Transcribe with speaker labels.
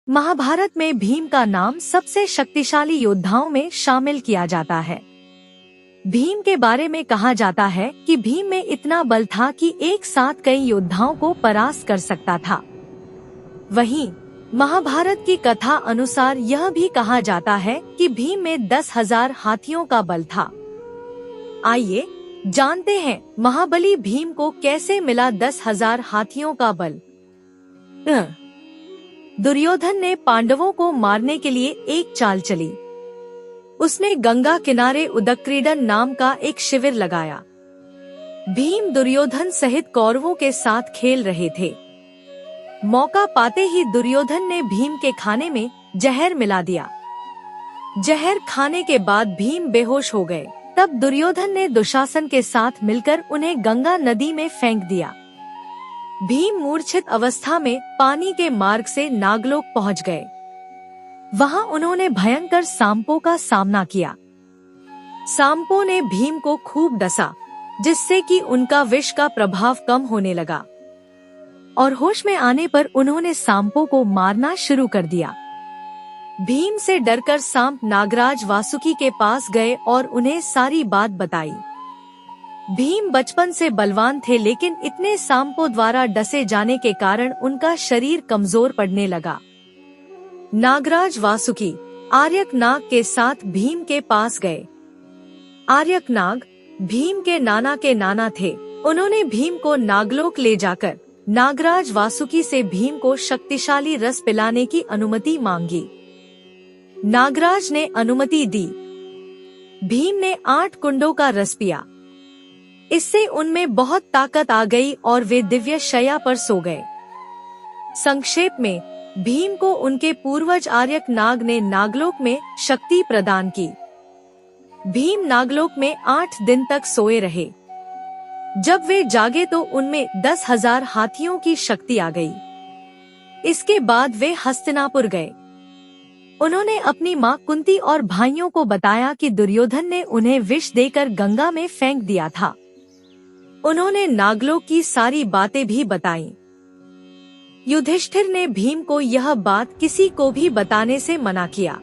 Speaker 1: महाभारत में भीम का नाम सबसे शक्तिशाली योद्धाओं में शामिल किया जाता है। भीम के बारे में कहा जाता है कि भीम में इतना बल था कि एक साथ कई योद्धाओं को परास्त कर सकता था। वहीं महाभारत की कथा अनुसार यह भी कहा जाता है कि भीम में 10,000 हाथियों का बल था। आइए जानते हैं महाबली भीम को कैसे मिला 10,000 हाथियों का बल। दुर्योधन ने पांडवों को मारने के लिए एक चाल चली। उसने गंगा किनारे उदक्रीडन नाम का एक शिविर लगाया। भीम दुर्योधन सहित कौरवों के साथ खेल रहे थे। मौका पाते ही दुर्योधन ने भीम के खाने में जहर मिला दिया। जहर खाने के बाद भीम बेहोश हो गए। तब दुर्योधन ने दुशासन के साथ मिलकर उन्हें गंगा नदी में फेंक दिया। भीम मूर्छित अवस्था में पानी के मार्ग से नागलोक पहुंच गए। वहां उन्होंने भयंकर सांपों का सामना किया। सांपों ने भीम को खूब डसा, जिससे कि उनका विष का प्रभाव कम होने लगा और होश में आने पर उन्होंने सांपों को मारना शुरू कर दिया। भीम से डरकर सांप नागराज वासुकी के पास गए और उन्हें सारी बात बताई। भीम बचपन से बलवान थे, लेकिन इतने सांपों द्वारा डसे जाने के कारण उनका शरीर कमजोर पड़ने लगा। नागराज वासुकी आर्यक नाग के साथ भीम के पास गए। आर्यक नाग भीम के नाना थे। उन्होंने भीम को नागलोक ले जाकर नागराज वासुकी से भीम को शक्तिशाली रस पिलाने की अनुमति मांगी। नागराज ने अनुमति दी। भीम ने 8 कुंडों का रस पिया। इससे उनमें बहुत ताकत आ गई और वे दिव्य शैया पर सो गए। संक्षेप में भीम को उनके पूर्वज आर्यक नाग ने नागलोक में शक्ति प्रदान की। भीम नागलोक में 8 दिन तक सोए रहे। जब वे जागे तो उनमें 10,000 हाथियों की शक्ति आ गई। इसके बाद वे हस्तिनापुर गए। उन्होंने अपनी माँ कुंती और भाइयों को बताया कि दुर्योधन ने उन्हें विष देकर गंगा में फेंक दिया था। उन्होंने नागलोक की सारी बातें भी बताईं। युधिष्ठिर ने भीम को यह बात किसी को भी बताने से मना किया।